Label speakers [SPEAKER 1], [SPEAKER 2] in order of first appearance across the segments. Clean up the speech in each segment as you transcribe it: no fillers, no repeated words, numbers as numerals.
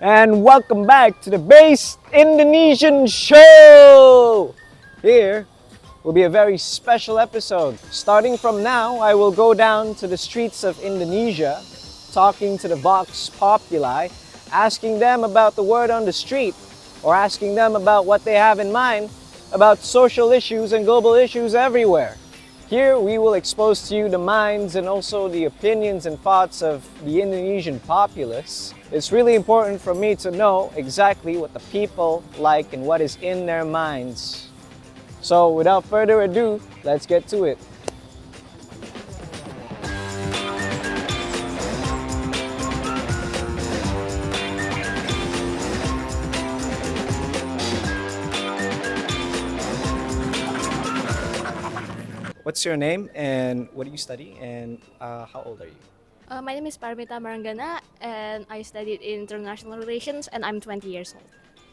[SPEAKER 1] And welcome back to the Based Indonesian Show! Here will be a very special episode. Starting from now, I will go down to the streets of Indonesia, talking to the Vox Populi, asking them about the word on the street, or asking them about what they have in mind about social issues and global issues everywhere. Here we will expose to you the minds and also the opinions and thoughts of the Indonesian populace. It's really important for me to know exactly what the people like and what is in their minds. So without further ado, let's get to it. What's your name and what do you study and how old are you?
[SPEAKER 2] My name is Parmita Marangana and I studied international relations and I'm 20 years old.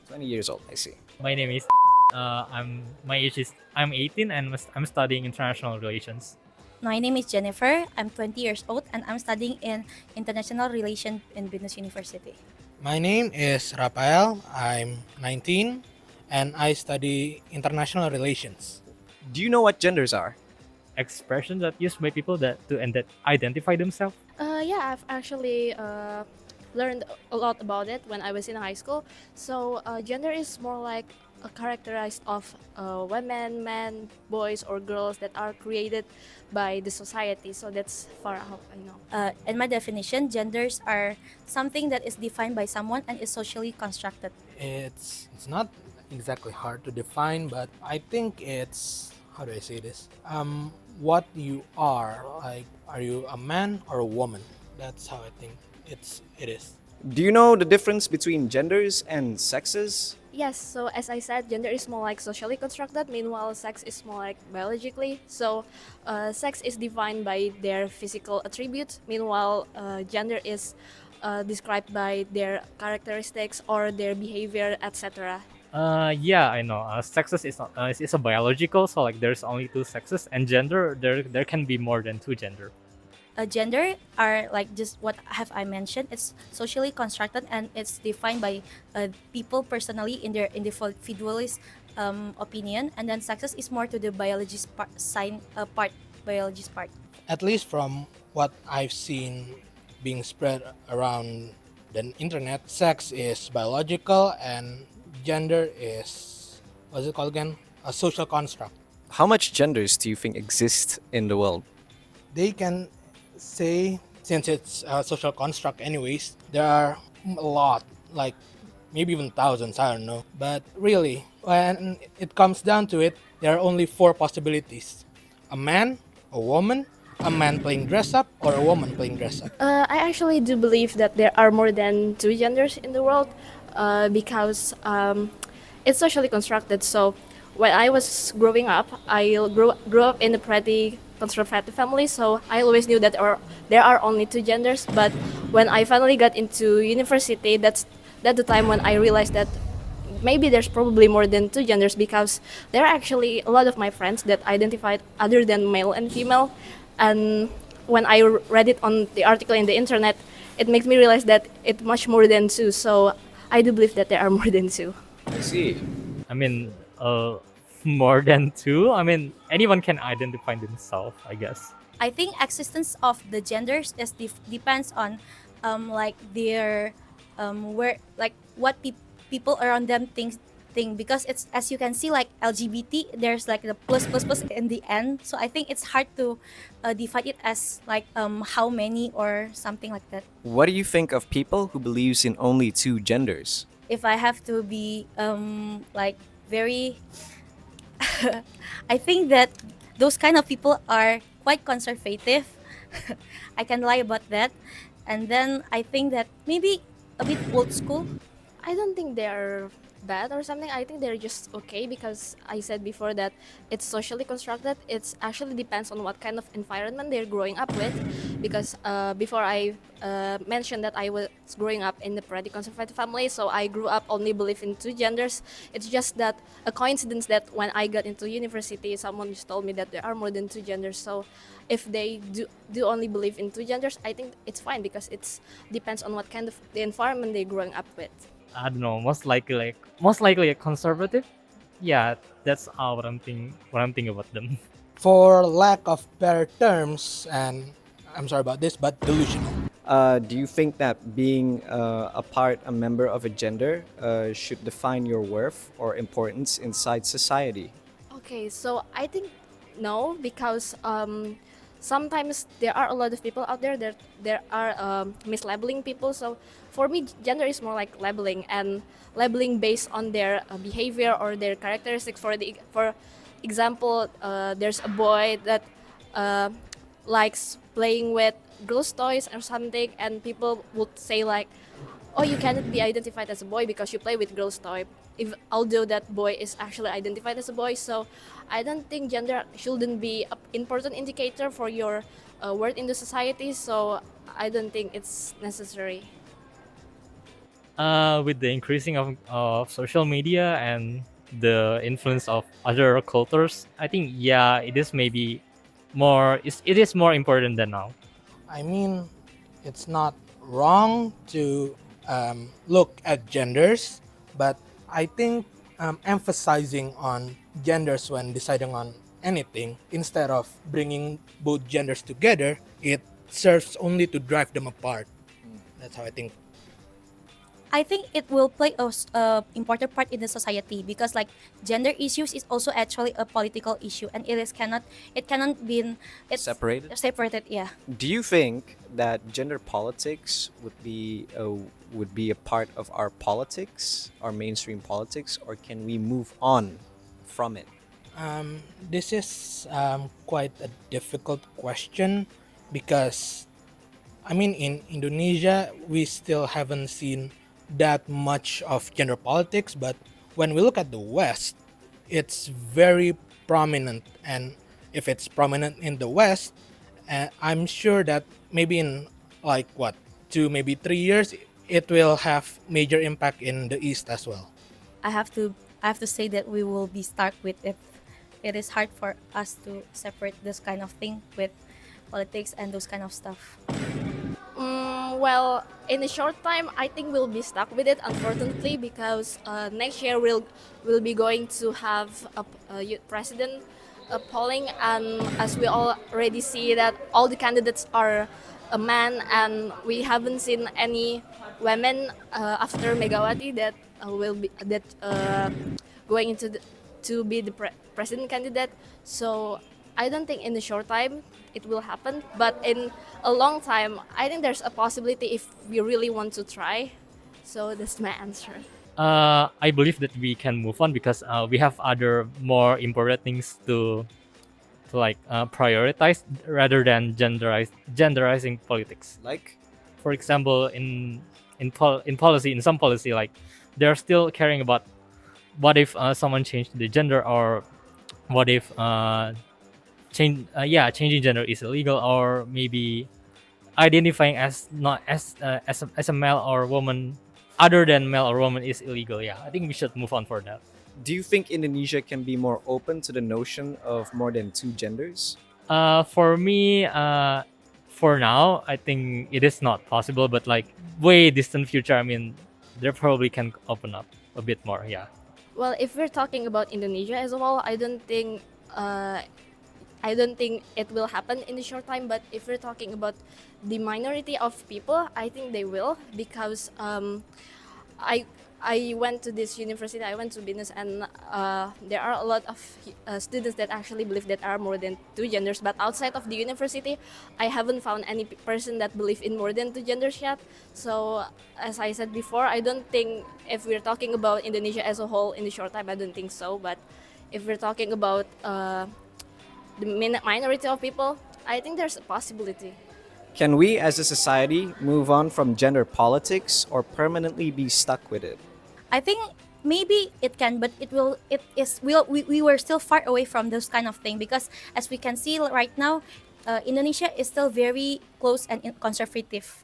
[SPEAKER 1] 20 years old, I see.
[SPEAKER 3] My name is. I'm 18 and I'm studying international relations.
[SPEAKER 4] My name is Jennifer. I'm 20 years old and I'm studying in International Relations in Venus University.
[SPEAKER 5] My name is Rafael. I'm 19 and I study international relations.
[SPEAKER 1] Do you know what genders are?
[SPEAKER 3] Expressions that used by people that identify themselves.
[SPEAKER 2] Yeah, I've actually learned a lot about it when I was in high school. So gender is more like characterized of women, men, boys, or girls that are created by the society. So that's far out I know.
[SPEAKER 4] In my definition, genders are something that is defined by someone and is socially constructed.
[SPEAKER 5] It's not exactly hard to define, but I think it's, how do I say this? What you are, like, are you a man or a woman? That's how I think it is.
[SPEAKER 1] Do you know the difference between genders and sexes?
[SPEAKER 2] Yes, so as I said, gender is more like socially constructed, meanwhile sex is more like biologically. So sex is defined by their physical attributes, meanwhile gender is described by their characteristics or their behavior, etc.
[SPEAKER 3] Yeah, I know. Sexes is not. It's a biological, so like there's only two sexes, and gender there can be more than two gender.
[SPEAKER 4] Gender are like just what have I mentioned. It's socially constructed and it's defined by people personally in their individualist opinion. And then sexes is more to the biologist biologist part.
[SPEAKER 5] At least from what I've seen being spread around the internet, sex is biological and gender is, what's it called again? A social construct.
[SPEAKER 1] How much genders do you think exist in the world?
[SPEAKER 5] They can say, since it's a social construct anyways, there are a lot, like maybe even thousands, I don't know. But really, when it comes down to it, there are only four possibilities: a man, a woman, a man playing dress up, or a woman playing dress up.
[SPEAKER 2] I actually do believe that there are more than two genders in the world because it's socially constructed. So when I was growing up, I grew up in a pretty conservative family, so I always knew that there are only two genders. But when I finally got into university, that's the time when I realized that maybe there's probably more than two genders because there are actually a lot of my friends that identified other than male and female. And when I read it on the article in the internet, it makes me realize that it's much more than two. So I do believe that there are more than two.
[SPEAKER 1] I see.
[SPEAKER 3] I mean, more than two. I mean, anyone can identify themselves, I guess.
[SPEAKER 4] I think existence of the genders is depends on like their where like what people around them think because it's, as you can see, like LGBT, there's like the plus in the end. So I think it's hard to define it as like how many or something like that.
[SPEAKER 1] What do you think of people who believes in only two genders?
[SPEAKER 4] If I have to be like very I think that those kind of people are quite conservative. I can lie about that. And then I think that maybe a bit old school.
[SPEAKER 2] I don't think they are bad or something. I think they're just okay because I said before that it's socially constructed. It's actually depends on what kind of environment they're growing up with. Because before I mentioned that I was growing up in a pretty conservative family, so I grew up only believe in two genders. It's just that a coincidence that when I got into university, someone just told me that there are more than two genders. So if they do only believe in two genders, I think it's fine because it's depends on what kind of the environment they're growing up with.
[SPEAKER 3] I don't know, most likely a conservative. Yeah, that's what I'm thinking about them.
[SPEAKER 5] For lack of better terms, and I'm sorry about this, but delusional.
[SPEAKER 1] Do you think that being a member of a gender should define your worth or importance inside society?
[SPEAKER 2] Okay, so I think no, because sometimes there are a lot of people out there that there are mislabeling people. So for me, gender is more like labeling and labeling based on their behavior or their characteristics. For example, there's a boy that uh, likes playing with girls' toys or something, and people would say like, "Oh, you cannot be identified as a boy because you play with girls' toy." If although that boy is actually identified as a boy, so I don't think gender shouldn't be an important indicator for your worth in the society. So I don't think it's necessary.
[SPEAKER 3] With the increasing of social media and the influence of other cultures, I think yeah, it is more important than now.
[SPEAKER 5] I mean, it's not wrong to look at genders, but I think emphasizing on genders when deciding on anything instead of bringing both genders together, it serves only to drive them apart. That's how I think.
[SPEAKER 4] I think it will play a important part in the society because like gender issues is also actually a political issue and it cannot be it's
[SPEAKER 1] Separated?
[SPEAKER 4] separated, yeah.
[SPEAKER 1] Do you think that gender politics would be a part of our politics, our mainstream politics, or can we move on from it?
[SPEAKER 5] This is quite a difficult question because I mean in Indonesia we still haven't seen that much of gender politics, but when we look at the West, it's very prominent. And if it's prominent in the West, I'm sure that maybe in like what 2 maybe 3 years, it will have major impact in the East as well.
[SPEAKER 4] I have to say that we will be stuck with it. It is hard for us to separate this kind of thing with politics and those kind of stuff.
[SPEAKER 2] Well, in a short time, I think we'll be stuck with it, unfortunately, because next year we'll be going to have a youth president polling, and as we already see that all the candidates are a man, and we haven't seen any women after Megawati that will be that going into to be the president candidate. So I don't think in the short time it will happen, but in a long time, I think there's a possibility if we really want to try. So that's my answer.
[SPEAKER 3] I believe that we can move on because we have other more important things to like prioritize rather than genderizing politics.
[SPEAKER 1] Like,
[SPEAKER 3] For example, in policy, in some policy, like they're still caring about what if someone changed the gender, or what if changing gender is illegal, or maybe identifying as not as a male or woman other than male or woman is illegal. Yeah, I think we should move on for that.
[SPEAKER 1] do you think Indonesia can be more open to the notion of more than two genders?
[SPEAKER 3] For me, for now, I think it is not possible. But like way distant future, I mean, there probably can open up a bit more. Yeah.
[SPEAKER 2] Well, if we're talking about Indonesia as a whole, I don't think it will happen in the short time. But if we're talking about the minority of people, I think they will because I I went to this university. I went to business, and there are a lot of students that actually believe that are more than two genders. But outside of the university, I haven't found any person that believe in more than two genders yet. So as I said before, I don't think if we're talking about Indonesia as a whole in the short time, I don't think so. But if we're talking about the minority of people, I think there's a possibility.
[SPEAKER 1] Can we as a society move on from gender politics or permanently be stuck with it?
[SPEAKER 4] I think maybe it can, but we were still far away from those kind of thing, because as we can see right now, Indonesia is still very close and conservative.